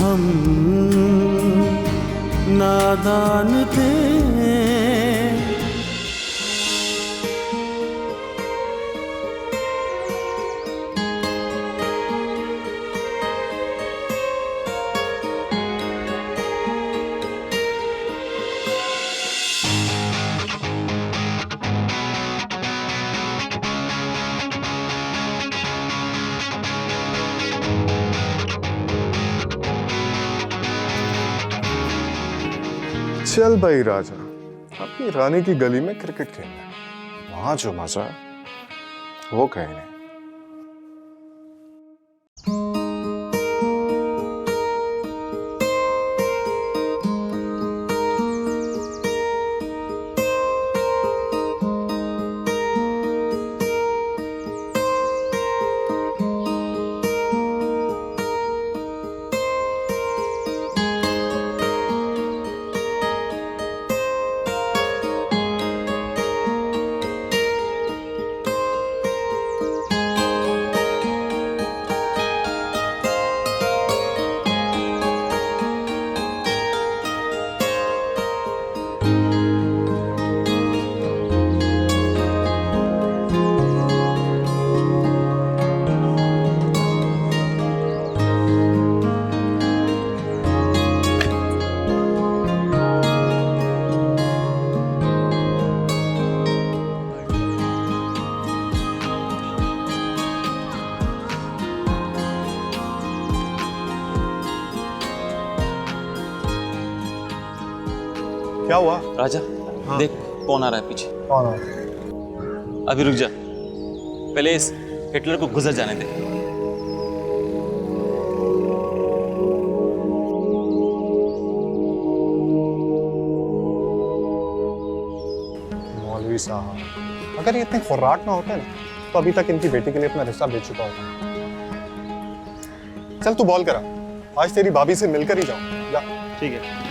हम नादान थे। चल भाई राजा, अपनी रानी की गली में क्रिकेट खेलना, वहां जो मजा है वो कहीं नहीं। क्या हुआ राजा? हाँ। देख कौन आ रहा है पीछे। कौन है? अभी रुक जा, पहले इस हिटलर को गुजर जाने दे। मौलवी साहब, अगर ये इतने खुर्राट ना होते ना तो अभी तक इनकी बेटी के लिए अपना रिश्ता बेच चुका होता। चल तू बॉल करा, आज तेरी भाभी से मिलकर ही जाऊं। जा। ठीक है।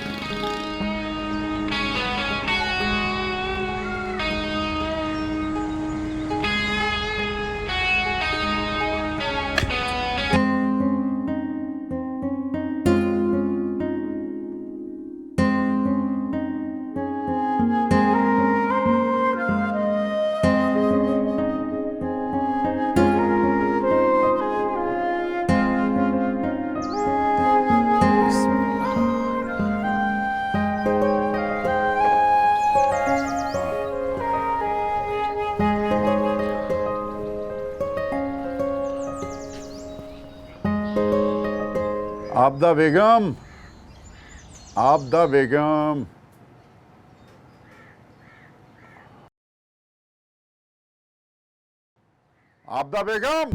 आबदा बेगम, आबदा बेगम, आबदा बेगम।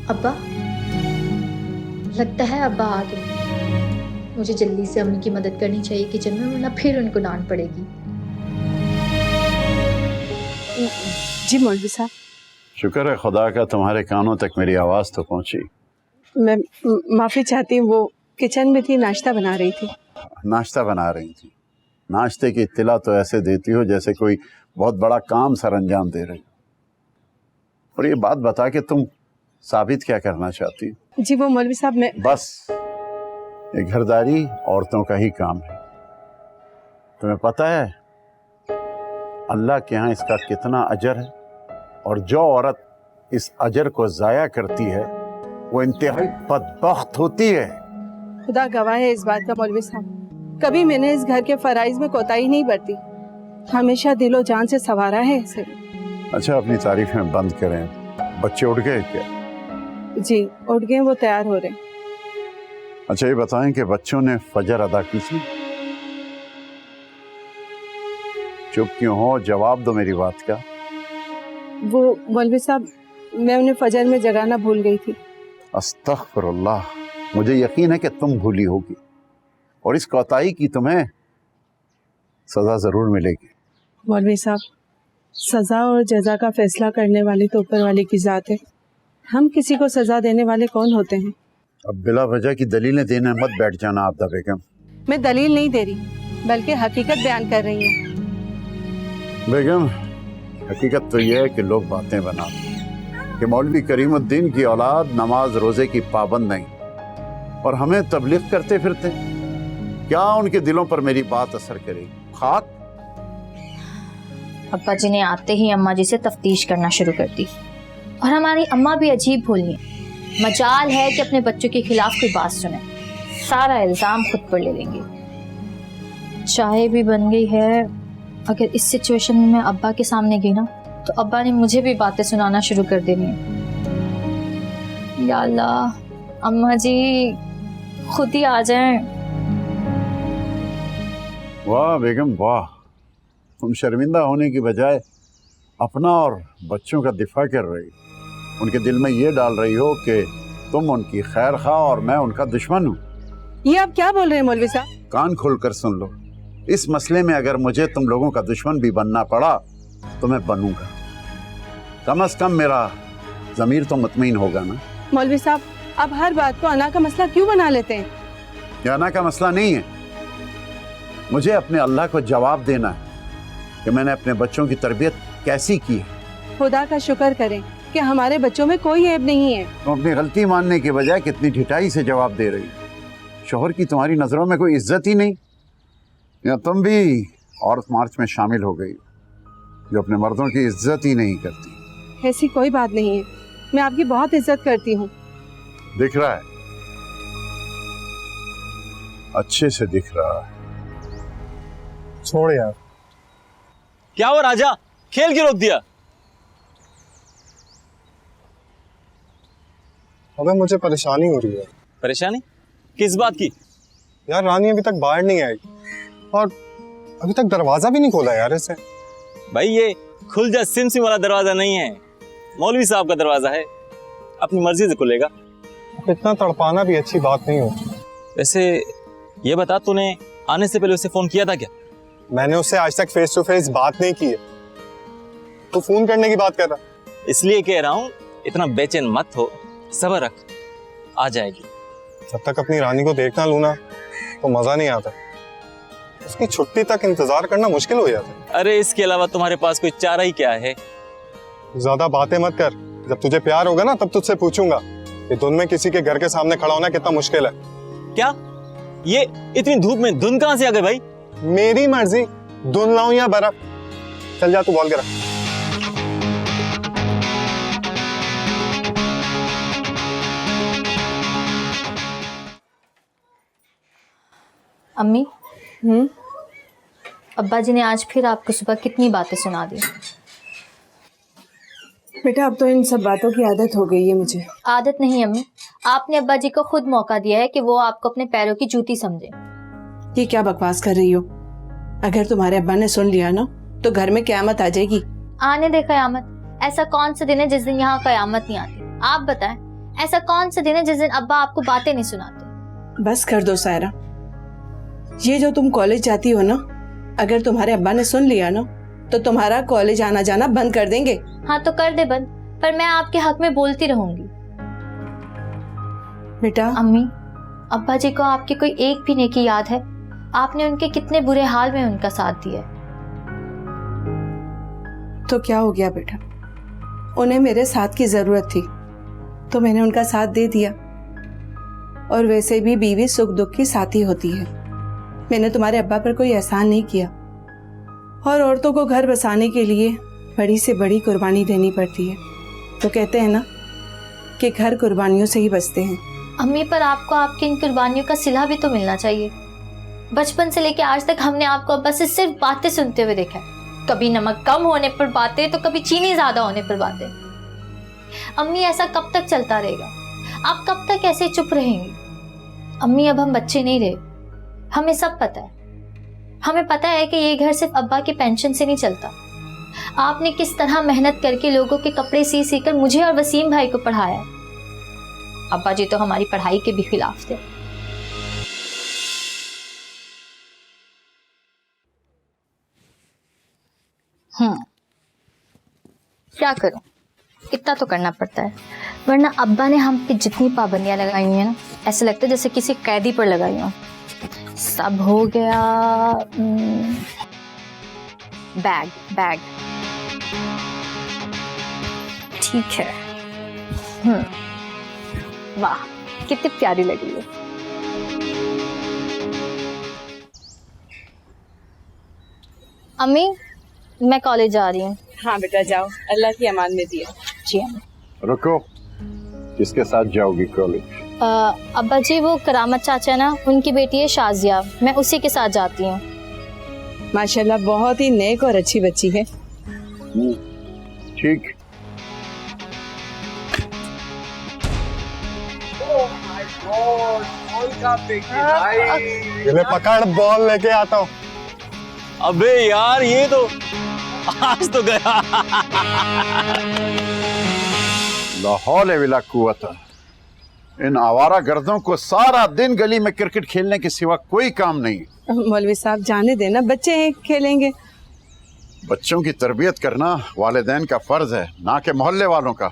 अब्बा, लगता है अब्बा आ गए। मुझे जल्दी से अम्मी की मदद करनी चाहिए किचन में, वरना फिर उनको डांट पड़ेगी। जी मौलवी साहब। शुक्र है खुदा का तुम्हारे कानों तक मेरी आवाज तो पहुंची। मैं माफ़ी चाहती हूँ, वो किचन में थी, नाश्ता बना रही थी। नाश्ता बना रही थी? नाश्ते की इत्तला तो ऐसे देती हो जैसे कोई बहुत बड़ा काम सर अंजाम दे रही हो। और ये बात बता कि तुम साबित क्या करना चाहती हो? जी वो मौलवी साहब, मैं बस ये घरदारी औरतों का ही काम है। तुम्हें पता है अल्लाह के यहाँ इसका कितना अजर है, और जो औरत इस अजर को जाया करती है वो इंतहाई बदबख्त होती है। खुदा गवाह है इस बात का मौलवी साहब, कभी मैंने इस घर के फराइज में कोताही नहीं बरती, हमेशा दिलो जान से सवारा है इसे। अच्छा अपनी तारीफें बंद करें, बच्चे उठ गए क्या? जी उठ गए, वो तैयार हो रहे। अच्छा ये बताएं कि बच्चों ने फजर अदा की थी? चुप क्यों हो, जवाब दो मेरी बात का। वो मौलवी साहब, मैं उन्हें फजर में जगाना भूल गई थी। अस्तगफिरुल्लाह, मुझे यकीन है कि तुम भूली होगी और इस कोताही की तुम्हें सजा जरूर मिलेगी। मौलवी साहब, सजा और जजा का फैसला करने वाली तो ऊपर वाले की जात है, हम किसी को सजा देने वाले कौन होते हैं? अब बिला वजह की दलीलें देने मत बैठ जाना आबदा बेगम। मैं दलील नहीं दे रही, बल्कि हकीकत बयान कर रही हूँ। बेगम हकीकत तो यह है कि लोग बातें बनाते हैं कि मौलवी करीमुद्दीन की औलाद नमाज रोजे की पाबंद नहीं, और हमें तबलीग करते फिरते। क्या उनके दिलों पर मेरी बात असर करेगी? खाक। अब्बा जी ने आते ही अम्मा जी से तफ्तीश करना शुरू कर दी। और हमारी अम्मा भी अजीब भोली है। मजाल है कि अपने बच्चों के खिलाफ कोई बात सुने, सारा इल्जाम खुद पर ले लेंगे। चाय भी बन गई है। अगर इस सिचुएशन में मैं अब्बा के सामने गई ना, तो अब्बा ने मुझे भी बातें सुनाना शुरू कर देनी है। या अल्लाह, अम्मा जी खुद ही आ जाएं। वाह बेगम वाह, तुम शर्मिंदा होने की बजाय अपना और बच्चों का दिफा कर रही, उनके दिल में ये डाल रही हो कि तुम उनकी खैर खा और मैं उनका दुश्मन हूँ। ये आप क्या बोल रहे हैं मौलवी साहब? कान खोलकर सुन लो, इस मसले में अगर मुझे तुम लोगों का दुश्मन भी बनना पड़ा तो मैं बनूंगा। कम से कम मेरा ज़मीर तो मुतमईन होगा ना। मौलवी साहब, आप हर बात को अना का मसला क्यों बना लेते हैं? ये अना का मसला नहीं है। मुझे अपने अल्लाह को जवाब देना है कि मैंने अपने बच्चों की तरबियत कैसी की है। खुदा का शुक्र करें कि हमारे बच्चों में कोई ऐब नहीं है। तुम अपनी गलती मानने के बजाय कितनी ढिठाई से जवाब दे रही हो। शोहर की तुम्हारी नज़रों में कोई इज्जत ही नहीं, या तुम भी औरत मार्च में शामिल हो गई जो अपने मर्दों की इज्जत ही नहीं करती। ऐसी कोई बात नहीं है, मैं आपकी बहुत इज्जत करती हूँ। दिख रहा है, अच्छे से दिख रहा है। छोड़ यार। क्या हुआ राजा, खेल क्यों रोक दिया? अबे मुझे परेशानी हो रही है। परेशानी किस बात की? यार रानी अभी तक बाहर नहीं आई और अभी तक दरवाजा भी नहीं खोला यार इसे। भाई ये खुल जा सिम वाला दरवाजा नहीं है, मौलवी साहब का दरवाजा है, अपनी मर्जी से खुलेगा। इतना तड़पाना भी अच्छी बात नहीं होती। वैसे ये बता, तूने आने से पहले उसे फोन किया था क्या? मैंने उससे आज तक फेस टू फेस बात नहीं की है। तू फोन करने की बात कर रहा। इसलिए कह रहा हूँ, इतना बेचैन मत हो, सब्र रख, आ जाएगी। जब तक अपनी रानी को देख ना लूँ ना तो मजा नहीं आता। उसकी छुट्टी तक इंतजार करना मुश्किल हो जाता है। अरे इसके अलावा तुम्हारे पास कोई चारा ही क्या है? ज्यादा बातें मत कर। जब तुझे प्यार होगा ना तब तुझसे पूछूंगा कि धुंध में किसी के घर के सामने खड़ा होना कितना मुश्किल है। क्या ये इतनी धूप में धुंध कहाँ से आ गई भाई? मेरी मर्जी, धुंध लाऊं या बर्फ। चल जा तू बॉल गिरा। अम्मी, अब्बा जी ने आज फिर आपको सुबह कितनी बातें सुना दी। बेटा अब तो इन सब बातों की आदत हो गई है मुझे। आदत नहीं अम्मी, आपने अब्बा जी को खुद मौका दिया है कि वो आपको अपने पैरों की जूती समझे। ये क्या बकवास कर रही हो? अगर तुम्हारे अब्बा ने सुन लिया ना तो घर में क़यामत आ जाएगी। आने दे क़यामत। ऐसा कौन सा दिन है जिस दिन यहाँ क़यामत नहीं आती? आप बताएं, ऐसा कौन सा दिन है जिस दिन अब्बा आपको बातें नहीं सुनाते? बस कर दो सायरा, ये जो तुम कॉलेज जाती हो ना, अगर तुम्हारे अब्बा ने सुन लिया ना तो तुम्हारा कॉलेज आना जाना बंद कर देंगे। हाँ तो कर दे बंद, पर मैं आपके हक में बोलती रहूंगी। बेटा अम्मी, अब्बा जी को आपकी कोई एक भी नेकी याद है? आपने उनके कितने बुरे हाल में उनका साथ दिया। तो क्या हो गया बेटा, उन्हें मेरे साथ की जरूरत थी तो मैंने उनका साथ दे दिया। और वैसे भी बीवी सुख दुख की साथी होती है। मैंने तुम्हारे अब्बा पर कोई एहसान नहीं किया। और औरतों को घर बसाने के लिए बड़ी से बड़ी कुर्बानी देनी पड़ती है। तो कहते हैं ना कि घर कुर्बानियों से ही बचते हैं। अम्मी, पर आपको आपकी इन कुर्बानियों का सिला भी तो मिलना चाहिए। बचपन से लेके आज तक हमने आपको अब्बा से सिर्फ बातें सुनते हुए देखा है। कभी नमक कम होने पर बातें तो कभी चीनी ज्यादा होने पर बातें। अम्मी, ऐसा कब तक चलता रहेगा? आप कब तक ऐसे चुप रहेंगी? अम्मी, अब हम बच्चे नहीं रहे, हमें सब पता है। हमें पता है कि ये घर सिर्फ अब्बा की पेंशन से नहीं चलता। आपने किस तरह मेहनत करके लोगों के कपड़े सी सी कर मुझे और वसीम भाई को पढ़ाया। अब्बा जी तो हमारी पढ़ाई के भी खिलाफ थे। क्या करूं, इतना तो करना पड़ता है, वरना अब्बा ने हम पे जितनी पाबंदियां लगाई हुई है ना, ऐसा लगता है जैसे किसी कैदी पर लगाई हो। सब हो गया। बैग बैग ठीक है। वाह, कितनी प्यारी लगी है। अम्मी मैं कॉलेज जा रही हूँ। हाँ बेटा जाओ, अल्लाह की अमान में दिया। जी अम्मी। रुको, किसके साथ जाओगी कॉलेज? अब्बा जी वो करामत चाचा ना, उनकी बेटी है शाजिया, मैं उसी के साथ जाती हूँ। माशाल्लाह बहुत ही नेक और अच्छी बच्ची है। ठीक। इन्हें पकड़, बॉल लेके आता हूँ। अबे यार ये तो आज तो गया। लाहौल विला कुव्वत। इन आवारा गर्दों को सारा दिन गली में क्रिकेट खेलने के सिवा कोई काम नहीं। मौलवी साहब जाने देना, बच्चे हैं खेलेंगे। बच्चों की तरबियत करना वालिदैन का फर्ज है, ना कि मोहल्ले वालों का।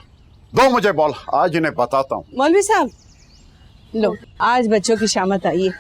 दो मुझे बॉल, आज इन्हें बताता हूँ। मौलवी साहब लो, आज बच्चों की शामत आई है।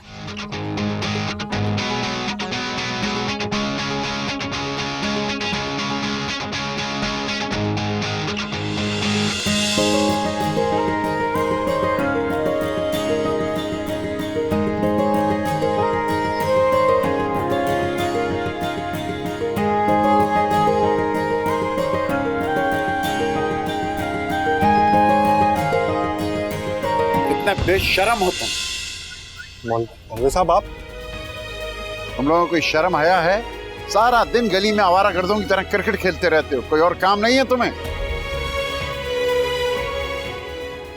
इतना बेशरम हो तुम। मौलवी साहब आप तुम लोगों को शर्म आया है? सारा दिन गली में आवारा गर्दों की तरह क्रिकेट खेलते रहते हो, कोई और काम नहीं है तुम्हें?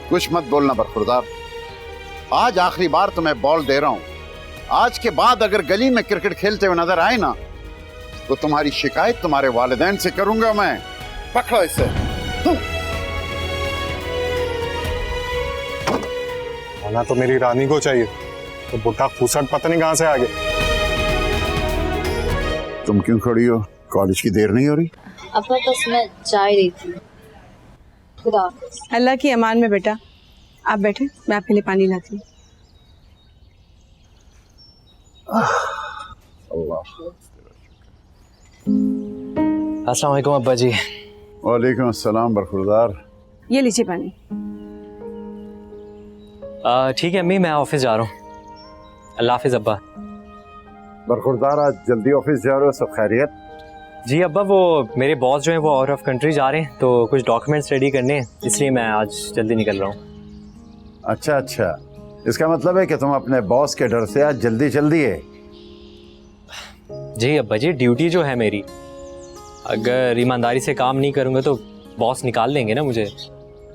कुछ मत बोलना बरखुरदार, आज आखिरी बार तुम्हें बॉल दे रहा हूं। आज के बाद अगर गली में क्रिकेट खेलते हुए नजर आए ना, तो तुम्हारी शिकायत तुम्हारे वालिदैन से करूंगा मैं। पकड़ो इसे। खाना तो मेरी रानी को चाहिए, तो बुढ़ा फूसट पता नहीं कहाँ से आ गया। तुम क्यों खड़ी हो? कॉलेज की देर नहीं हो रही? अब्बा बस मैं जा ही रही थी। खुदा हाफिज़। अल्लाह की अमान में बेटा, आप बैठे, मैं आपके लिए पानी लाती हूँ। अस्सलाम वालेकुम अब्बा जी। वालेकुम अस्सलाम बरखुरदार। ये लीजिए पानी। ठीक है अम्मी, मैं ऑफिस जा रहा हूँ। अल्लाह हाफिज़ अब्बा। बरखुरदार आज जल्दी ऑफिस जा रहे हो, सब खैरियत? जी अब्बा, वो मेरे बॉस जो हैं वो आउट ऑफ कंट्री जा रहे हैं, तो कुछ डॉक्यूमेंट्स रेडी करने हैं, इसलिए मैं आज जल्दी निकल रहा हूँ। अच्छा अच्छा, इसका मतलब है कि तुम अपने बॉस के डर से आज जल्दी चल दिए? जी अब्बा जी, ड्यूटी जो है मेरी, अगर ईमानदारी से काम नहीं करूँगा तो बॉस निकाल देंगे ना मुझे।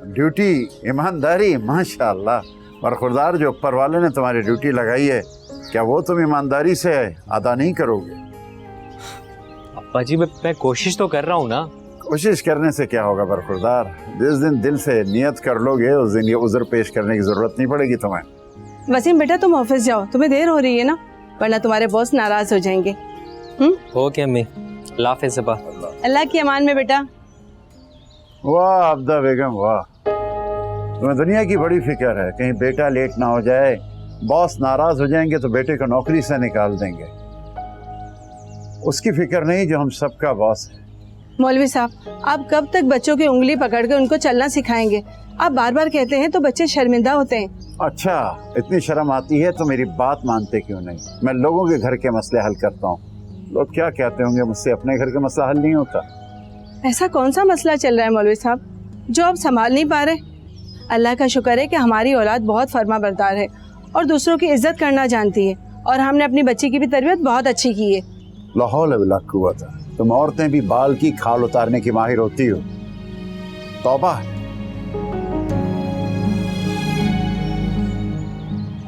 ड्यूटी, ईमानदारी, माशाल्लाह। बरखुरदार, जो ऊपर वाले ने तुम्हारी ड्यूटी लगाई है, क्या वो तुम ईमानदारी से अदा नहीं करोगे? अब्बा जी मैं कोशिश तो कर रहा हूँ ना। कोशिश करने से क्या होगा बरखुरदार? जिस दिन दिल से नियत कर लोगे उस दिन ये उज़र पेश करने की जरूरत नहीं पड़ेगी तुम्हें। वसीम बेटा तुम ऑफिस जाओ, तुम्हें देर हो रही है ना, वरना तुम्हारे बॉस नाराज हो जाएंगे। ओके अम्मी, अल्लाह हाफिज़ अब्बा। अल्लाह की अमान में बेटा। वाह अब्दा बेगम वाह, तुम्हें दुनिया की बड़ी फिक्र है, कहीं बेटा लेट ना हो जाए, बॉस नाराज हो जाएंगे तो बेटे को नौकरी से निकाल देंगे। उसकी फिक्र नहीं जो हम सबका बॉस है। मौलवी साहब, आप कब तक बच्चों की उंगली पकड़ के उनको चलना सिखाएंगे? आप बार बार कहते हैं तो बच्चे शर्मिंदा होते हैं। अच्छा, इतनी शर्म आती है तो मेरी बात मानते क्यों नहीं? मैं लोगों के घर के मसले हल करता हूँ, लोग क्या कहते होंगे मुझसे, अपने घर का मसला हल नहीं होता। ऐसा कौन सा मसला चल रहा है मौलवी साहब जो आप संभाल नहीं पा रहे? अल्लाह का शुक्र है कि हमारी औलाद बहुत फर्मा बरदार है और दूसरों की इज्जत करना जानती है, और हमने अपनी बच्ची की भी तरबियत बहुत अच्छी की है। लाहौल विला कुव्वत। तुम औरतें भी बाल की खाल उतारने की माहिर होती हो। तौबा।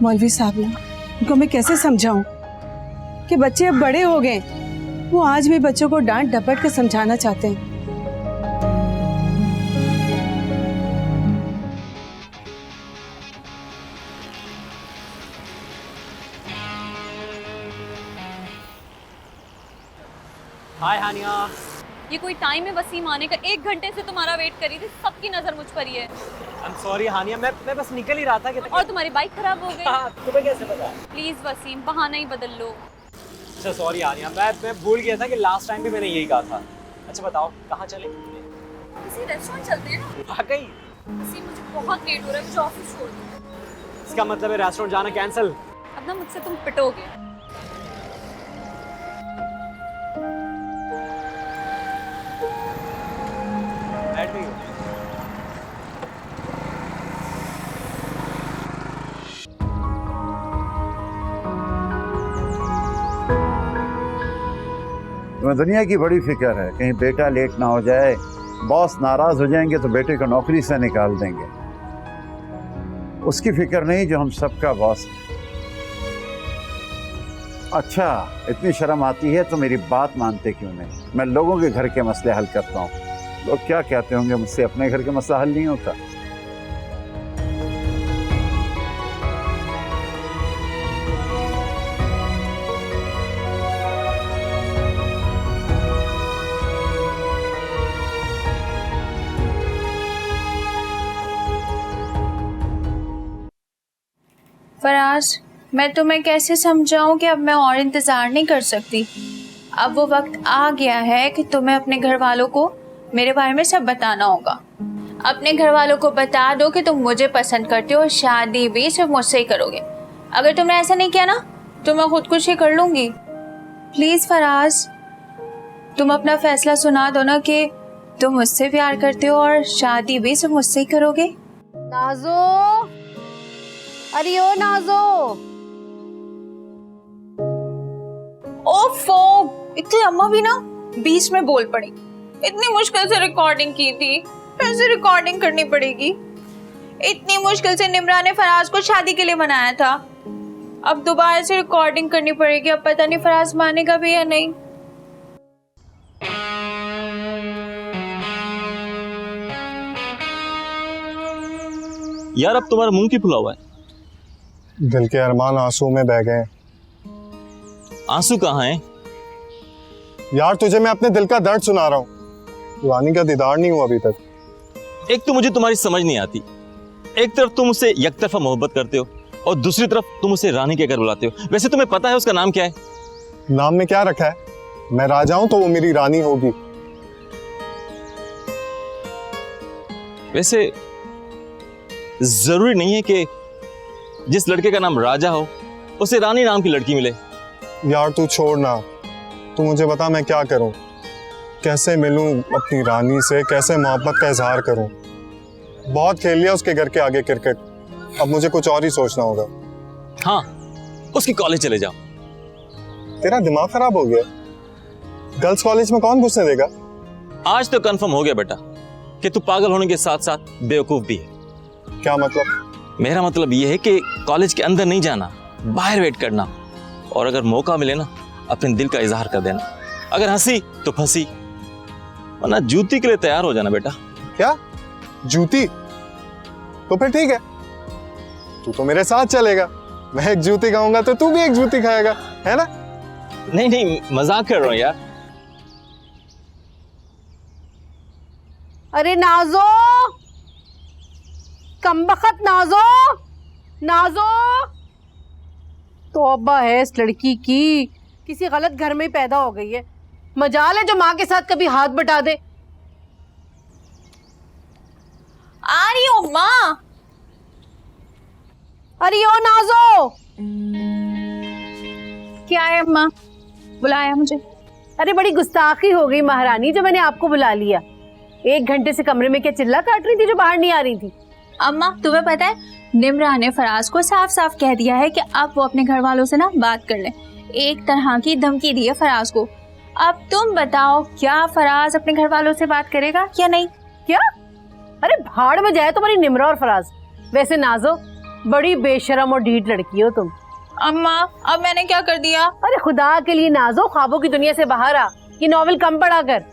मौलवी साहब ना, उनको मैं कैसे समझाऊं कि बच्चे अब बड़े हो गए, वो आज भी बच्चों को डांट डपट कर समझाना चाहते हैं। हाय हानिया। ये कोई टाइम है वसीम आने का? 1 घंटे से तुम्हारा वेट कर रही थी, सबकी नजर मुझ पर ही है। आई एम सॉरी हानिया, मैं बस निकल ही रहा था कि और तुम्हारी बाइक खराब हो गई। तुम्हें कैसे पता? प्लीज वसीम, बहाना ही बदल लो। अच्छा सॉरी हानिया, मैं भूल गया था कि लास्ट टाइम भी मैंने यही कहा था। अच्छा बताओ कहाँ चले? किसी रेस्टोरेंट चलते हैं ना। वाकई? वसीम मुझे बहुत लेट हो रहा है, मुझे ऑफिस छोड़ दो। इसका मतलब है रेस्टोरेंट जाना कैंसिल? अब ना मुझसे तुम पिटोगे। तुम्हें दुनिया की बड़ी फिक्र है, कहीं बेटा लेट ना हो जाए, बॉस नाराज हो जाएंगे तो बेटे को नौकरी से निकाल देंगे। उसकी फिक्र नहीं जो हम सबका बॉस है। अच्छा, इतनी शर्म आती है तो मेरी बात मानते क्यों नहीं? मैं लोगों के घर के मसले हल करता हूँ। लोग क्या कहते होंगे मुझसे, अपने घर के मसला हल नहीं होता। फराज, मैं तुम्हें कैसे समझाऊं कि अब मैं और इंतज़ार नहीं कर सकती। अब वो वक्त आ गया है कि तुम्हें अपने घर वालों को मेरे बारे में सब बताना होगा। अपने घर वालों को बता दो कि तुम मुझे पसंद करते हो और शादी भी सिर्फ मुझसे ही करोगे। अगर तुमने ऐसा नहीं किया ना तो मैं खुदकुशी कर लूँगी। प्लीज़ फराज, तुम अपना फैसला सुना दो ना कि तुम मुझसे प्यार करते हो और शादी भी सिर्फ मुझसे ही करोगे। नाजो, अरे ओ नाजो। ओफो, इतनी अम्मा भी ना बीच में बोल पड़ी। इतनी मुश्किल से रिकॉर्डिंग की थी, फिर से रिकॉर्डिंग करनी पड़ेगी। इतनी मुश्किल से निम्रा ने फराज को शादी के लिए मनाया था, अब दोबारा से रिकॉर्डिंग करनी पड़ेगी। अब पता नहीं फराज मानेगा भी या नहीं। यार अब तुम्हारा मुंह क्यों फुला हुआ है? दिल के अरमान आंसू में बह गए। आंसू कहाँ हैं? यार तुझे मैं अपने दिल का दर्द सुना रहा हूँ। रानी का दीदार नहीं हुआ अभी तक। एक तो मुझे तुम्हारी समझ नहीं आती, एक तरफ तुम उससे यकतरफा मोहब्बत करते हो और दूसरी तरफ तुम उसे रानी कहकर बुलाते हो। वैसे तुम्हें पता है उसका नाम क्या है? नाम में क्या रखा है? मैं राजा हूं तो वो मेरी रानी होगी। वैसे जरूरी नहीं है कि जिस लड़के का नाम राजा हो उसे रानी नाम की लड़की मिले। यार तू छोड़ ना, तू मुझे बता मैं क्या करूं, कैसे मिलूं अपनी रानी से, कैसे मोहब्बत का इजहार करूं। बहुत खेल लिया उसके घर के आगे क्रिकेट, अब मुझे कुछ और ही सोचना होगा। हाँ, उसकी कॉलेज चले जाओ। तेरा दिमाग खराब हो गया? गर्ल्स कॉलेज में कौन घुसने देगा? आज तो कंफर्म हो गया बेटा कि तू पागल होने के साथ साथ बेवकूफ भी है। क्या मतलब? मेरा मतलब यह है कि कॉलेज के अंदर नहीं जाना, बाहर वेट करना, और अगर मौका मिले ना अपने दिल का इजहार कर देना। अगर हंसी तो फंसी, वरना जूती के लिए तैयार हो जाना बेटा। क्या जूती? तो फिर ठीक है, तू तो मेरे साथ चलेगा। मैं एक जूती खाऊंगा तो तू भी एक जूती खाएगा, है ना? नहीं नहीं, मजाक कर रहा हूं यार। अरे नाजो, कमबख्त नाजो, नाजो। तौबा है इस लड़की की, किसी गलत घर में पैदा हो गई है। मजाल है जो माँ के साथ कभी हाथ बटा दे। आ रही हूँ माँ। अरे ओ नाजो। क्या है माँ, बुलाया मुझे? अरे बड़ी गुस्ताखी हो गई महारानी जो मैंने आपको बुला लिया। 1 घंटे से कमरे में क्या चिल्ला काट रही थी जो बाहर नहीं आ रही थी? अम्मा तुम्हें पता है, निम्रा ने फराज को साफ साफ कह दिया है कि अब वो अपने घर वालों से ना बात कर ले। एक तरह की धमकी दी है फराज को। अब तुम बताओ, क्या फराज अपने घर वालों से बात करेगा या नहीं? क्या? अरे भाड़ में जाए तुम्हारी निम्रा और फराज। वैसे नाजो, बड़ी बेशरम और ढीठ लड़की हो तुम। अम्मा अब मैंने क्या कर दिया? अरे खुदा के लिए नाजो, ख्वाबों की दुनिया से बाहर आ, ये नॉवेल कम पढ़ा कर।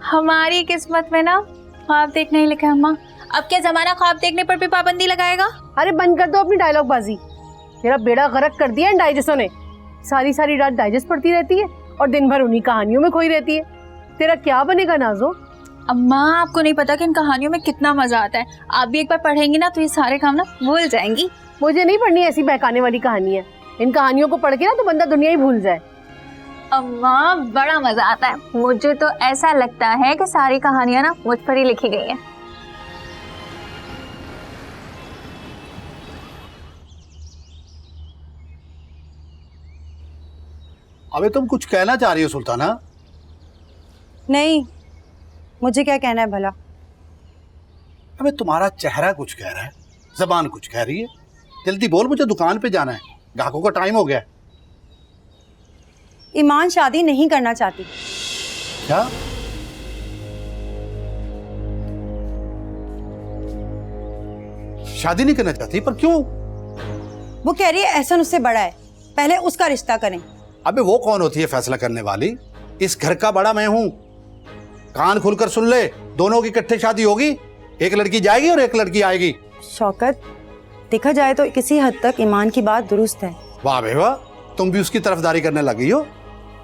हमारी किस्मत में ना ख्वाब देखना ही लिखा है अम्मा। अब क्या जमाना ख्वाब देखने पर भी पाबंदी लगाएगा? अरे बंद कर दो अपनी डायलॉग बाजी। तेरा बेड़ा गर्क कर दिया इन डाइजेस्टों ने। सारी सारी रात डाइजेस्ट पढ़ती रहती है और दिन भर उन्हीं कहानियों में खोई रहती है। तेरा क्या बनेगा नाजो? अम्मा आपको नहीं पता कि इन कहानियों में कितना मजा आता है। आप भी एक बार पढ़ेंगी ना तो ये सारे काम ना भूल जाएंगी। मुझे नहीं पढ़नी ऐसी बहकाने वाली कहानियां। इन कहानियों को पढ़ के ना तो बंदा दुनिया ही भूल जाए। अम्मा बड़ा मजा आता है। मुझे तो ऐसा लगता है कि सारी कहानियां ना मुझ पर ही लिखी गई हैं। अबे तुम कुछ कहना चाह रही हो सुल्ताना? नहीं, मुझे क्या कहना है भला? अबे तुम्हारा चेहरा कुछ कह रहा है, जबान कुछ कह रही है। जल्दी बोल, मुझे दुकान पे जाना है, ग्राहकों का टाइम हो गया है। ईमान शादी नहीं करना चाहती। क्या? शादी नहीं करना चाहती? पर क्यों? वो कह रही है एहसन उससे बड़ा है, पहले उसका रिश्ता करें। अबे वो कौन होती है फैसला करने वाली? इस घर का बड़ा मैं हूं। कान खुलकर सुन ले, दोनों की इकट्ठे शादी होगी, एक लड़की जाएगी और एक लड़की आएगी। शौकत, देखा जाए तो किसी हद तक ईमान की बात दुरुस्त है। वाह बे वाह, तुम भी उसकी तरफदारी करने लगी हो।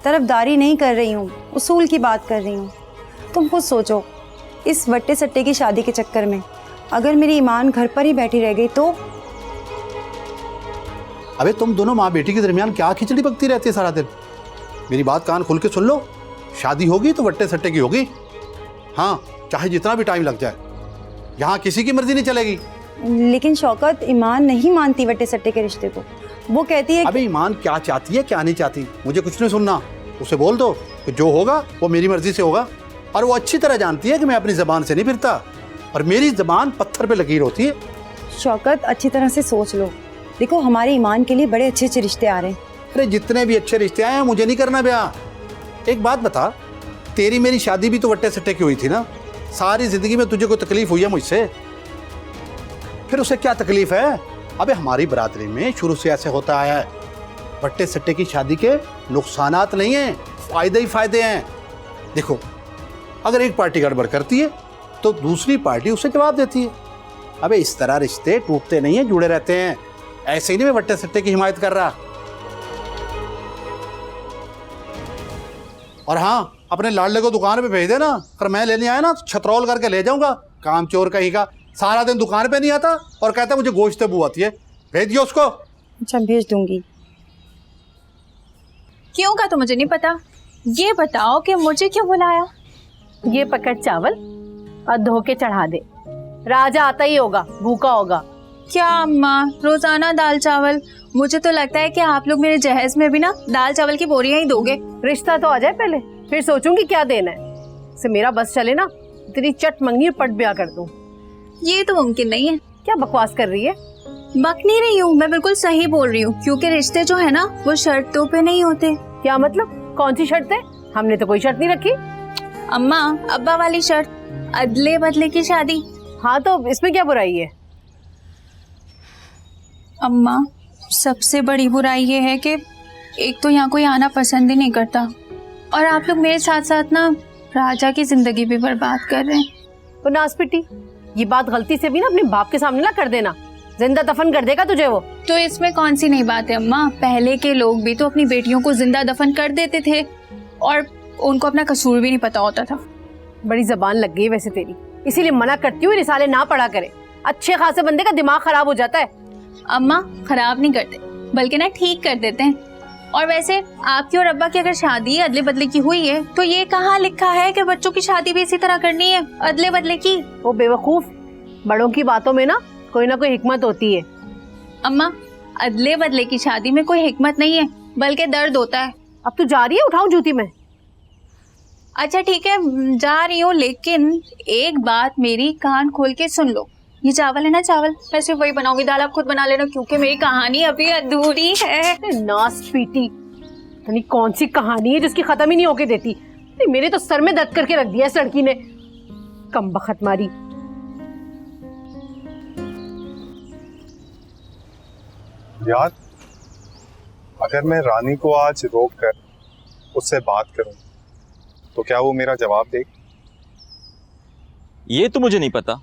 तरफदारी नहीं कर रही हूँ, उसूल की बात कर रही हूँ। तुम खुद सोचो, इस वट्टे सट्टे की शादी के चक्कर में अगर मेरी ईमान घर पर ही बैठी रह गई तो? अबे तुम दोनों माँ बेटी के दरमियान क्या खिचड़ी पकती रहती है सारा दिन? मेरी बात कान खुल के सुन लो, शादी होगी तो वट्टे सट्टे की होगी। हाँ, चाहे जितना भी टाइम लग जाए, यहाँ किसी की मर्जी नहीं चलेगी। लेकिन शौकत, ईमान नहीं मानती वट्टे सट्टे के रिश्ते को। वो कहती है अबे ईमान क्या चाहती है क्या नहीं चाहती मुझे कुछ नहीं सुनना। उसे बोल दो कि जो होगा वो मेरी मर्जी से होगा। और वो अच्छी तरह जानती है कि मैं अपनी जबान से नहीं फिरता, और मेरी जबान पत्थर पे लकीर होती है। शौकत, अच्छी तरह से सोच लो। देखो, हमारे ईमान के लिए बड़े अच्छे अच्छे रिश्ते आ रहे हैं। अरे जितने भी अच्छे रिश्ते आए हैं, मुझे नहीं करना ब्याह। एक बात बता, तेरी मेरी शादी भी तो वट्टे सट्टे की हुई थी ना? सारी जिंदगी में तुझे कोई तकलीफ हुई है मुझसे? फिर उसे क्या तकलीफ है? अबे हमारी बरादरी में शुरू से ऐसे होता आया है, वट्टे सट्टे की शादी के नुकसानात नहीं हैं, फायदे ही फायदे हैं। देखो, अगर एक पार्टी गड़बड़ करती है तो दूसरी पार्टी उसे जवाब देती है। अबे इस तरह रिश्ते टूटते नहीं हैं, जुड़े रहते हैं। ऐसे ही नहीं मैं वट्टे सट्टे की हिमायत कर रहा। और हाँ, अपने लाडले को दुकान पे भेज देना, अगर मैं लेने आया ना तो छतरौल करके ले जाऊंगा। काम चोर कहीं का, सारा दिन दुकान पे नहीं आता और कहता है मुझे गोश्त बू आती है। भेज दियो उसको। अच्छा, भेज दूंगी। क्यों का तो मुझे नहीं पता। ये बताओ कि मुझे क्यों बुलाया? ये पकड़ चावल और धो के चढ़ा दे। राजा आता ही होगा, भूखा होगा। क्या अम्मा, रोजाना दाल चावल? मुझे तो लगता है कि आप लोग मेरे जहेज में भी ना दाल चावल की बोरियां ही दोगे। रिश्ता तो आ जाए पहले, फिर सोचूंगी क्या देना है। से मेरा बस चले ना, तेरी चट मंगनी पट ब्याह कर दूं। ये तो मुमकिन नहीं है। क्या बकवास कर रही है? बक नहीं रही हूँ, मैं बिल्कुल सही बोल रही हूँ। क्योंकि रिश्ते जो है ना, वो शर्तों पे नहीं होते। क्या मतलब? कौन सी शर्त है? हमने तो कोई शर्त नहीं रखी। अम्मा, अब्बा वाली शर्त, अदले बदले की शादी। हाँ, तो इसमें क्या बुराई है? अम्मा, सबसे बड़ी बुराई ये है कि एक तो यहाँ कोई आना पसंद ही नहीं करता, और आप लोग मेरे साथ साथ ना राजा की जिंदगी भी बर्बाद कर रहे हैं। तो नासपिटी, ये बात गलती से भी ना अपने बाप के सामने ना कर देना, जिंदा दफन कर देगा तुझे वो। तो इसमें कौन सी नई बात है अम्मा? पहले के लोग भी तो अपनी बेटियों को जिंदा दफन कर देते थे, और उनको अपना कसूर भी नहीं पता होता था। बड़ी जबान लग गई वैसे तेरी, इसीलिए मना करती हूँ रिसाले ना पढ़ा करे। अच्छे खासे बंदे का दिमाग खराब हो जाता है। अम्मा, खराब नहीं करते, बल्कि ना ठीक कर देते हैं। और वैसे आपकी और अब्बा की अगर शादी अदले बदले की हुई है, तो ये कहाँ लिखा है कि बच्चों की शादी भी इसी तरह करनी है, अदले बदले की? वो बेवकूफ, बड़ों की बातों में ना कोई हिकमत होती है। अम्मा, अदले बदले की शादी में कोई हिकमत नहीं है, बल्कि दर्द होता है। अब तू जा रही है? उठाऊं जूती में? अच्छा ठीक है, जा रही हूँ, लेकिन एक बात मेरी कान खोल के सुन लो। ये चावल है ना, चावल मैं सिर्फ वही बनाऊंगी, दाल आप खुद बना लेना, क्योंकि मेरी कहानी अभी अधूरी है। नासपीटी, यानी कौन सी कहानी है जिसकी खत्म ही नहीं होके देती? मेरे तो सर में दर्द करके रख दिया इस लड़की ने, कमबख्त मारी। यार, अगर मैं रानी को आज रोक कर उससे बात करूं तो क्या वो मेरा जवाब देगी? ये तो मुझे नहीं पता।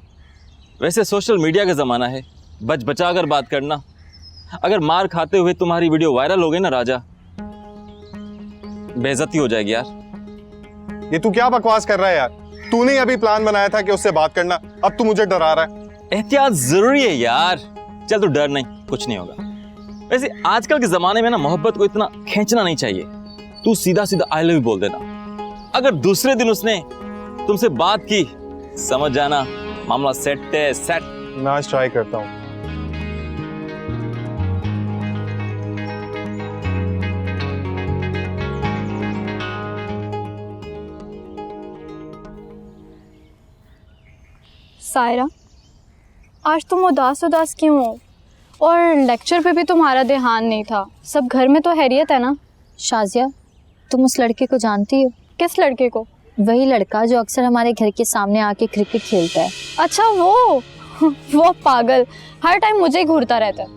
वैसे सोशल मीडिया का ज़माना है, बच बचा कर बात करना। अगर मार खाते हुए तुम्हारी वीडियो वायरल हो गई ना राजा, बेइज्जती हो जाएगी यार। ये तू क्या बकवास कर रहा है यार? तूने ही अभी प्लान बनाया था कि उससे बात करना, अब तू मुझे डरा रहा है। एहतियात जरूरी है यार। चल तू डर नहीं, कुछ नहीं होगा। वैसे आजकल के ज़माने में ना मोहब्बत को इतना खींचना नहीं चाहिए। तू सीधा सीधा आई लव यू बोल देना। अगर दूसरे दिन उसने तुमसे बात की, समझ जाना मामला सेट है, सेट। मैं आज ट्राई करता हूँ। सायरा, आज तुम उदास उदास क्यों हो? और लेक्चर पे भी तुम्हारा ध्यान नहीं था। सब घर में तो हैरियत है ना? शाजिया, तुम उस लड़के को जानती हो? किस लड़के को? वही लड़का जो अक्सर हमारे घर के सामने आके क्रिकेट खेलता है। अच्छा वो पागल हर टाइम मुझे ही घूरता रहता है।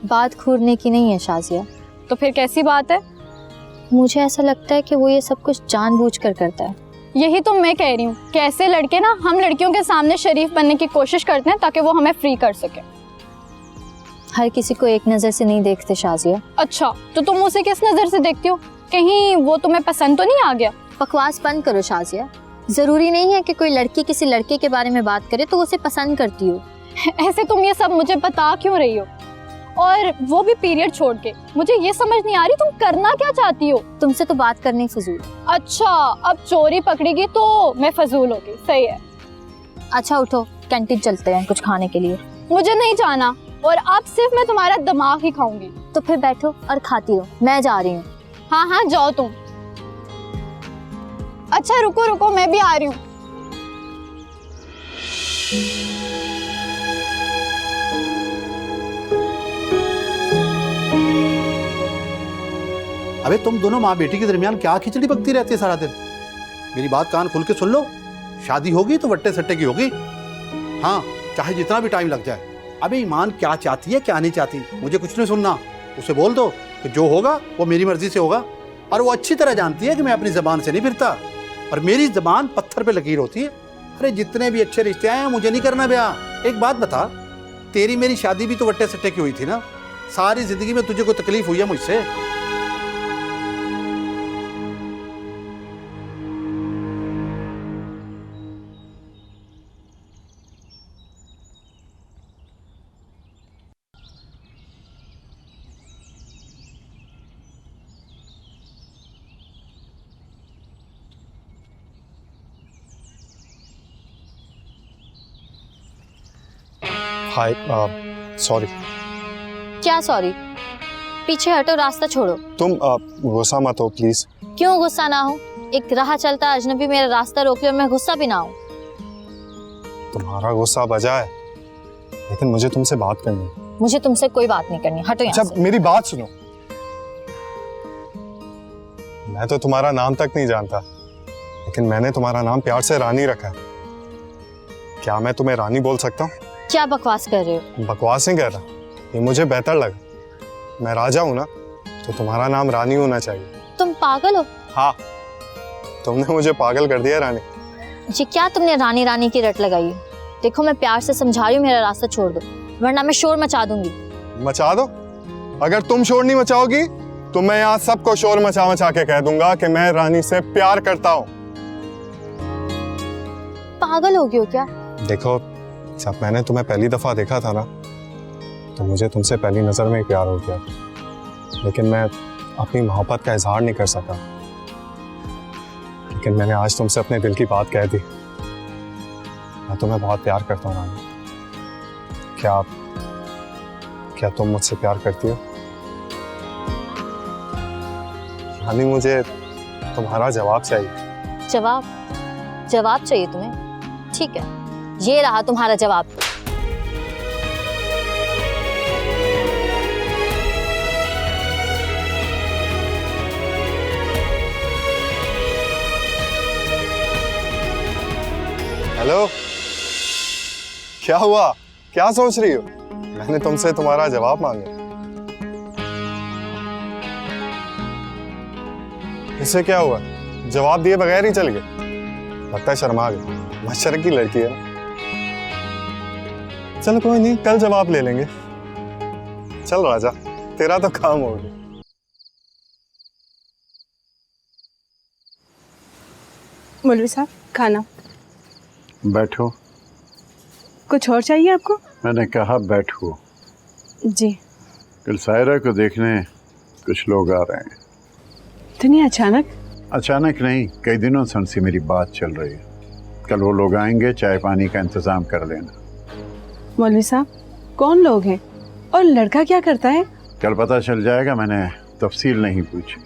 बात घूरने की नहीं है शाजिया। तो फिर कैसी बात है? मुझे ऐसा लगता है कि वो ये सब कुछ जानबूझकर करता है। यही तो मैं कह रही हूँ कि ऐसे लड़के ना हम लड़कियों के सामने शरीफ बनने की कोशिश करते हैं ताकि वो हमें फ्री कर सके। हर किसी को एक नज़र से नहीं देखते शाजिया। अच्छा तो तुम उसे किस नज़र से देखती हो? कहीं वो तुम्हें पसंद तो नहीं आ गया? बकवास बंद करो शाजिया। जरूरी नहीं है कि कोई लड़की किसी लड़के के बारे में बात करे तो उसे पसंद करती हो। ऐसे तुम ये सब मुझे बता क्यों रही हो? और वो भी पीरियड छोड़ के। मुझे ये समझ नहीं आ रही तुम करना क्या चाहती हो? तुमसे तो बात करनी फजूल। अच्छा अब चोरी पकड़ेगी तो मैं फजूल होगी, सही है। अच्छा उठो, कैंटीन चलते हैं कुछ खाने के लिए। मुझे नहीं जाना और अब सिर्फ मैं तुम्हारा दिमाग ही खाऊंगी। तो फिर बैठो और खाती रहो, मैं जा रही हूँ। हाँ जाओ तुम। अच्छा रुको मैं भी आ रही हूँ। अबे तुम दोनों माँ बेटी के दरमियान क्या खिचड़ी पकती रहती है सारा दिन? मेरी बात कान खुल के सुन लो। शादी होगी तो वट्टे सट्टे की होगी। हाँ, चाहे जितना भी टाइम लग जाए। अबे ईमान क्या चाहती है क्या नहीं चाहती मुझे कुछ नहीं सुनना। उसे बोल दो कि जो होगा वो मेरी मर्जी से होगा। और वो अच्छी तरह जानती है कि मैं अपनी जबान से नहीं फिरता और मेरी जबान पत्थर पे लकीर होती है। अरे जितने भी अच्छे रिश्ते आए हैं मुझे नहीं करना ब्याह। एक बात बता, तेरी मेरी शादी भी तो वट्टे सट्टे की हुई थी ना? सारी जिंदगी में तुझे कोई तकलीफ हुई है मुझसे? हाय, सॉरी। क्या सॉरी? पीछे हटो, रास्ता छोड़ो। तुम गुस्सा मत हो प्लीज। क्यों गुस्सा ना हो? एक राह चलता अजनबी मेरा रास्ता रोक ले और मैं गुस्सा भी ना हूँ। तुम्हारा गुस्सा बजा है, लेकिन मुझे तुमसे बात करनी है। मुझे तुमसे कोई बात नहीं करनी, हटो यहाँ से। मेरी बात सुनो। मैं तो तुम्हारा नाम तक नहीं जानता, लेकिन मैंने तुम्हारा नाम प्यार से रानी रखा है। क्या मैं तुम्हें रानी बोल सकता हूँ? क्या बकवास कर रहे हो? बकवास नहीं कर रहा, ये मुझे बेहतर लगा। मैं राजा हूँ ना, तो तुम्हारा नाम रानी होना चाहिए। तुम पागल हो? हाँ, तुमने मुझे पागल कर दिया रानी। जी क्या तुमने रानी रानी की रट लगाई है? देखो मैं प्यार से समझा रही हूँ, मेरा रास्ता छोड़ दो वरना मैं शोर मचा दूंगी। मचा दो? अगर तुम शोर नहीं मचाओगी तो मैं यहाँ सबको शोर मचा मचा के कह दूंगा कि मैं रानी से प्यार करता हूँ। पागल हो गए हो क्या? देखो, जब मैंने तुम्हें पहली दफा देखा था ना, तो मुझे तुमसे पहली नजर में ही प्यार हो गया, लेकिन मैं अपनी मोहब्बत का इजहार नहीं कर सका। लेकिन मैंने आज तुमसे अपने दिल की बात कह दी। मैं तुम्हें बहुत प्यार करता हूँ रानी। क्या तुम मुझसे प्यार करती हो? रानी, मुझे तुम्हारा जवाब चाहिए। जवाब चाहिए तुम्हें? ठीक है, ये रहा तुम्हारा जवाब। हेलो, क्या हुआ? क्या सोच रही हो? मैंने तुमसे तुम्हारा जवाब मांगा। इससे क्या हुआ? जवाब दिए बगैर ही चल गए? लगता है शर्मा गई। मशरक की लड़की है ना। चलो कोई नहीं, कल जवाब ले लेंगे। चल राजा, तेरा तो काम हो गया। मौलवी साहब, खाना। बैठो। कुछ और चाहिए आपको? मैंने कहा बैठो। जी। कल सायरा को देखने कुछ लोग आ रहे हैं। इतनी अचानक? अचानक नहीं, कई दिनों से उनसे मेरी बात चल रही है। कल वो लोग आएंगे, चाय पानी का इंतजाम कर लेना। मौलवी साहब, कौन लोग हैं और लड़का क्या करता है? कल पता चल जाएगा, मैंने तफसील नहीं पूछी।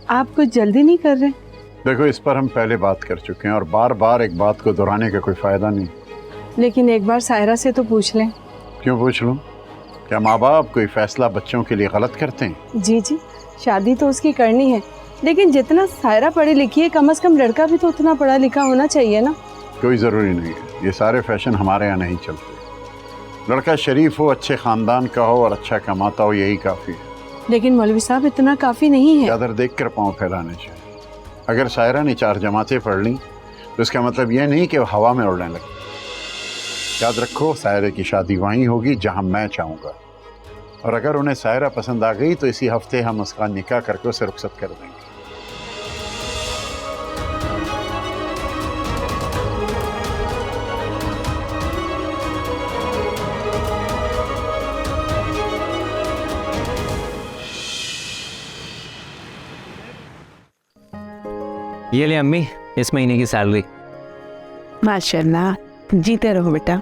आप कुछ जल्दी नहीं कर रहे? देखो, इस पर हम पहले बात कर चुके हैं और बार बार एक बात को दोहराने का कोई फायदा नहीं। लेकिन एक बार सायरा से तो पूछ लें। क्यों पूछ लूं? क्या माँ बाप कोई फैसला बच्चों के लिए गलत करते हैं? जी, शादी तो उसकी करनी है, लेकिन जितना सायरा पढ़ी लिखी है, कम से कम लड़का भी तो उतना पढ़ा लिखा होना चाहिए ना। कोई ज़रूरी नहीं है, ये सारे फैशन हमारे यहाँ नहीं चलते। लड़का शरीफ हो, अच्छे ख़ानदान का हो और अच्छा कमाता हो, यही काफ़ी है। लेकिन मौलवी साहब इतना काफ़ी नहीं है। चादर देख कर पाँव फैलाने चाहिए। अगर सायरा ने 4 जमातें पढ़ ली तो इसका मतलब यह नहीं कि वो हवा में उड़ने लगे। याद रखो, सायरा की शादी वहीं होगी जहां मैं चाहूँगा, और अगर उन्हें सायरा पसंद आ गई तो इसी हफ्ते हम उसका निकाह करके उसे रुखसत कर देंगे। ये ले अम्मी, इस महीने की सैलरी। माशाल्लाह, जीते रहो बेटा।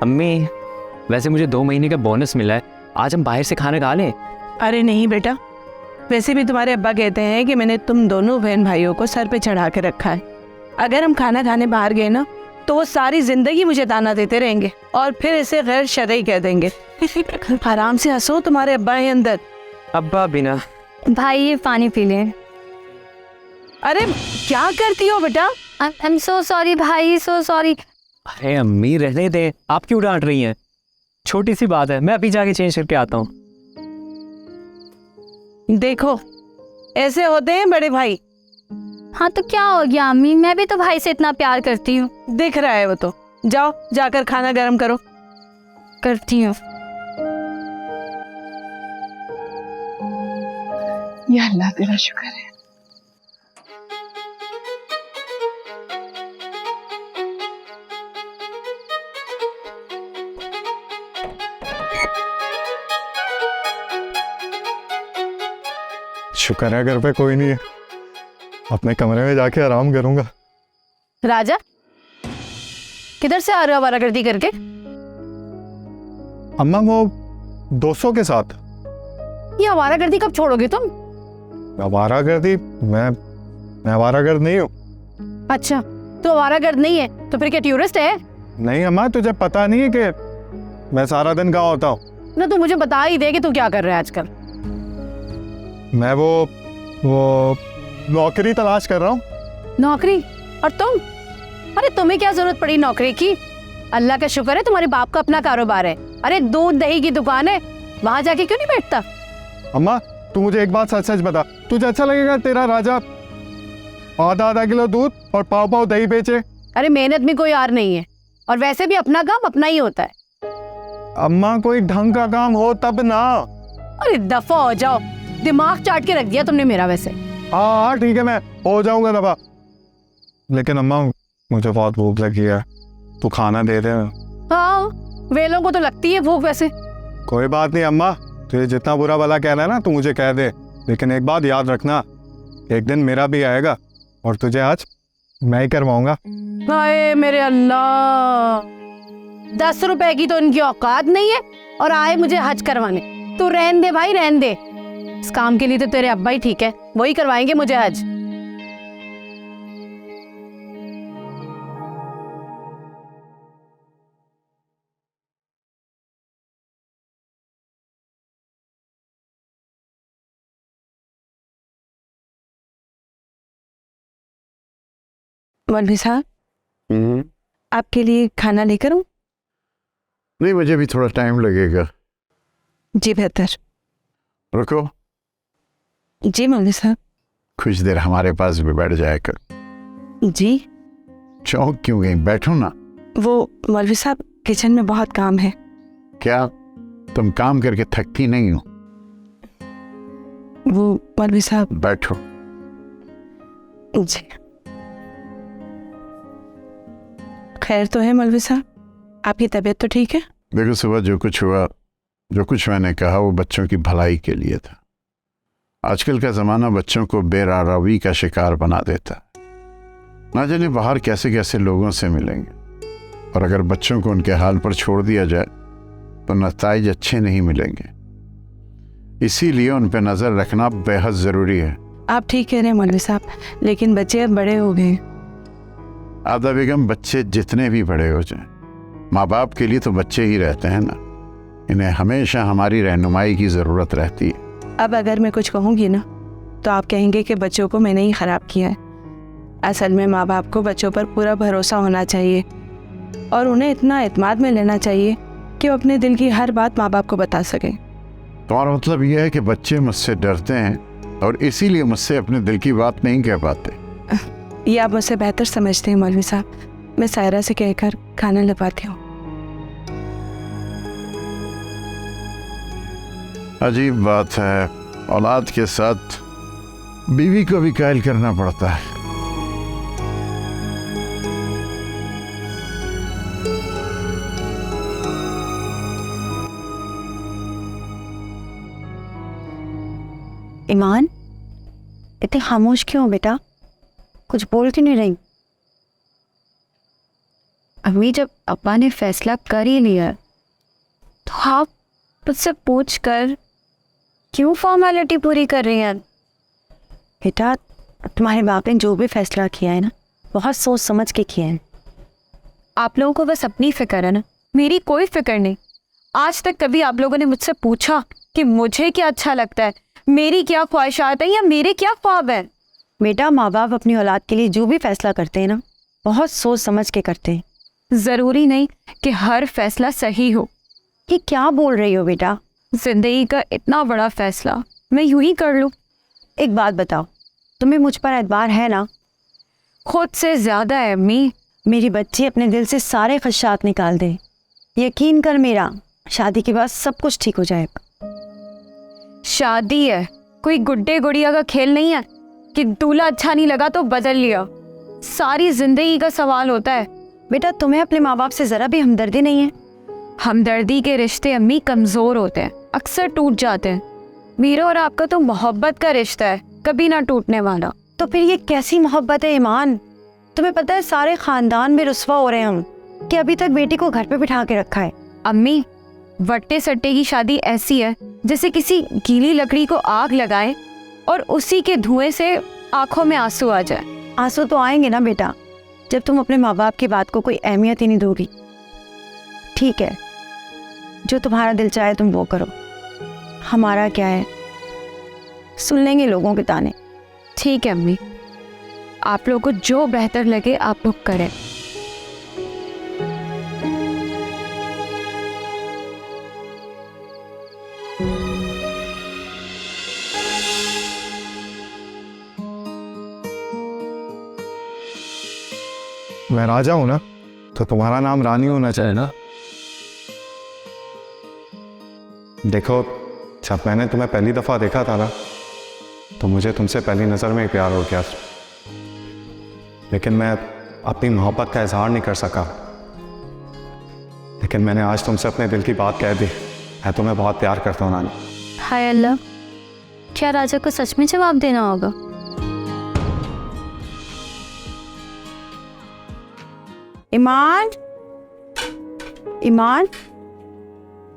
अम्मी, वैसे मुझे 2 महीने का बोनस मिला है, आज हम बाहर से खाना खा लें? अरे नहीं बेटा, वैसे भी तुम्हारे अब्बा कहते हैं कि मैंने तुम दोनों बहन भाइयों को सर पे चढ़ा के रखा है। अगर हम खाना खाने बाहर गए ना तो वो सारी जिंदगी मुझे ताना देते रहेंगे और फिर इसे गैर शरई कह देंगे। आराम से हंसो, तुम्हारे अब्बा है अंदर। अब्बा बिना। भाई ये पानी पी लें। अरे क्या करती हो बेटा? आई एम सो सॉरी भाई, सो सॉरी। अरे अम्मी रहने दे, आप क्यों डांट रही हैं? छोटी सी बात है, मैं अभी जाके चेंज करके आता हूँ। देखो, ऐसे होते हैं बड़े भाई। हाँ तो क्या हो गया अम्मी, मैं भी तो भाई से इतना प्यार करती हूँ। दिख रहा है वो तो। जाओ जाकर खाना गर्म करो। करती हूँ। या अल्लाह तेरा शुक्र है। शुक्र है घर पे कोई नहीं है, अपने कमरे में जाके आराम करूंगा। राजा, किधर से आ रहे हो आवारागर्दी करके? अम्मा वो दोस्तों के साथ। ये आवारागर्दी कब छोड़ोगे तुम? आवारागर्दी? मैं आवारागर्द नहीं हूँ। अच्छा, तो आवारागर्द नहीं है तो फिर क्या टूरिस्ट है? नहीं अम्मा, तुझे पता नहीं है कि मैं सारा दिन कहाँ होता हूँ? ना तू मुझे बता ही दे कि तू क्या कर रहा है आजकल। मैं वो नौकरी तलाश कर रहा हूँ। नौकरी? और तुम? अरे तुम्हें क्या जरूरत पड़ी नौकरी की? अल्लाह का शुक्र है तुम्हारे बाप का अपना कारोबार है। अरे दूध दही की दुकान है, वहां जाके क्यों नहीं बैठता? अम्मा तू मुझे एक बात सच सच बता, तुझे अच्छा लगेगा तेरा राजा आधा किलो दूध और पाव दही बेचे? अरे मेहनत में कोई हार नहीं है, और वैसे भी अपना काम अपना ही होता है। अम्मा कोई ढंग का काम हो तब ना। अरे दफा हो जाओ, दिमाग चाट के रख दिया तुमने मेरा। वैसे हाँ ठीक है, मैं हो जाऊंगा दफा। लेकिन अम्मा मुझे बहुत भूख लगी है, तू खाना दे दे। हाँ, वेलों को तो लगती है भूख वैसे। कोई बात नहीं अम्मा, तुझे जितना बुरा भला कहना है ना तू मुझे कह दे, लेकिन एक बात याद रखना, एक दिन मेरा भी आएगा और तुझे आज मैं ही करवाऊंगा। हाय मेरे अल्लाह, 10 रुपए की तो इनकी औकात नहीं है और आए मुझे हज करवाने। तू रहन दे भाई, रहन दे। इस काम के लिए तो तेरे अब्बा ही ठीक है, वही करवाएंगे मुझे हज। मौलवी साहब, आपके लिए खाना लेकर आऊं? नहीं, मुझे भी थोड़ा टाइम लगेगा। जी बेहतर। रुको। जी मौलवी साहब। कुछ देर हमारे पास भी बैठ जाया कर। जी। चौंक क्यों गई? बैठो ना। वो मौलवी साहब, किचन में बहुत काम है। क्या तुम काम करके थकती नहीं हो? वो मौलवी साहब। बैठो। जी। खैर तो है मौलवी साहब, आपकी तबीयत तो ठीक है? देखो, सुबह जो कुछ हुआ, जो कुछ मैंने कहा वो बच्चों की भलाई के लिए था। आजकल का ज़माना बच्चों को बेरारवी का शिकार बना देता है। ना जाने बाहर कैसे कैसे लोगों से मिलेंगे, और अगर बच्चों को उनके हाल पर छोड़ दिया जाए तो नताइज अच्छे नहीं मिलेंगे। इसीलिए उन पर नज़र रखना बेहद ज़रूरी है। आप ठीक कह रहे हैं मौलवी साहब, लेकिन बच्चे अब बड़े हो गए। आदा बेगम, बच्चे जितने भी बड़े हो जाएं, माँ बाप के लिए तो बच्चे ही रहते हैं ना। इन्हें हमेशा हमारी रहनुमाई की ज़रूरत रहती है। अब अगर मैं कुछ कहूँगी ना तो आप कहेंगे कि बच्चों को मैंने ही ख़राब किया है। असल में माँ बाप को बच्चों पर पूरा भरोसा होना चाहिए और उन्हें इतना एतमाद में लेना चाहिए कि वो अपने दिल की हर बात माँ बाप को बता सकें। तुम्हारा मतलब यह है कि बच्चे मुझसे डरते हैं और इसीलिए मुझसे अपने दिल की बात नहीं कह पाते? ये आप मुझसे बेहतर समझते हैं मौलवी साहब। मैं सायरा से कहकर खाना लगाती हूँ। अजीब बात है, औलाद के साथ बीवी को भी कायल करना पड़ता है। ईमान, इतने खामोश क्यों हो बेटा? कुछ बोल क्यों नहीं रही? अम्मी, जब अब्बा ने फैसला कर ही लिया तो आप मुझसे पूछ कर क्यों फॉर्मेलिटी पूरी कर रही हैं? बेटा, तुम्हारे बाप ने जो भी फैसला किया है ना, बहुत सोच समझ के किया है। आप लोगों को बस अपनी फिक्र है ना, मेरी कोई फिक्र नहीं। आज तक कभी आप लोगों ने मुझसे पूछा कि मुझे क्या अच्छा लगता है, मेरी क्या ख्वाहिशात है या मेरे क्या ख्वाब है? बेटा, माँ बाप अपनी औलाद के लिए जो भी फैसला करते हैं ना, बहुत सोच समझ के करते हैं। ज़रूरी नहीं कि हर फैसला सही हो। ये क्या बोल रही हो बेटा? जिंदगी का इतना बड़ा फैसला मैं यूं ही कर लूं? एक बात बताओ, तुम्हें मुझ पर एतबार है ना? खुद से ज़्यादा है अम्मी। मेरी बच्ची अपने दिल से सारे खदशात निकाल दे। यकीन कर मेरा, शादी के बाद सब कुछ ठीक हो जाएगा। शादी है, कोई गुड्डे गुड़िया का खेल नहीं है कि दूल्हा अच्छा नहीं लगा तो बदल लिया। सारी जिंदगी का सवाल होता है। बेटा, तुम्हें अपने माँ बाप से ज़रा भी हमदर्दी नहीं है? हमदर्दी के रिश्ते अम्मी कमज़ोर होते हैं, अक्सर टूट जाते हैं। मेरा और आपका तो मोहब्बत का रिश्ता है, कभी ना टूटने वाला। तो फिर ये कैसी मोहब्बत है ईमान? तुम्हें पता है सारे ख़ानदान में रुस्वा हो रहे हैं हम कि अभी तक बेटी को घर पे बिठा के रखा है। अम्मी, वट्टे सट्टे की शादी ऐसी है जैसे किसी गीली लकड़ी को आग लगाए और उसी के धुएं से आंखों में आंसू आ जाए। आंसू तो आएंगे ना बेटा, जब तुम अपने माँ बाप की बात को कोई अहमियत ही नहीं दोगी। ठीक है, जो तुम्हारा दिल चाहे तुम वो करो, हमारा क्या है, सुन लेंगे लोगों के ताने। ठीक है अम्मी, आप लोगों को जो बेहतर लगे आप लोग करें। मैं राजा हूं ना, तो तुम्हारा नाम रानी होना चाहिए ना। देखो, जब मैंने तुम्हें पहली दफा देखा था ना, तो मुझे तुमसे पहली नजर में ही प्यार हो गया, लेकिन मैं अपनी मोहब्बत का इजहार नहीं कर सका। लेकिन मैंने आज तुमसे अपने दिल की बात कह दी। मैं तुम्हें बहुत प्यार करता हूँ नानी। हाय अल्लाह, क्या राजा को सच में जवाब देना होगा? ईमान, ईमान,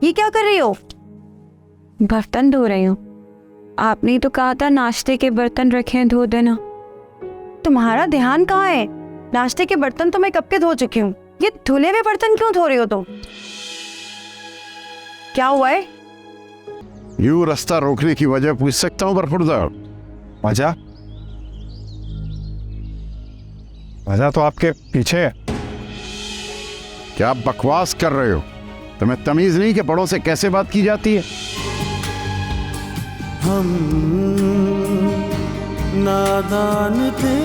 ये क्या कर रही हो? बर्तन धो रही हूँ। आपने तो कहा था नाश्ते के बर्तन रखे हैं, धो देना। तुम्हारा ध्यान कहाँ है? नाश्ते के बर्तन तो मैं कब के धो चुकी हूँ। ये धुले हुए बर्तन क्यों धो रही हो तुम? क्या हुआ है? यूं रास्ता रोकने की वजह पूछ सकता हूँ बरखुरदा? वजह? वजह तो आपके पीछे है। क्या बकवास कर रहे हो? तुम्हें तमीज नहीं कि बड़ों से कैसे बात की जाती है? हम नादान थे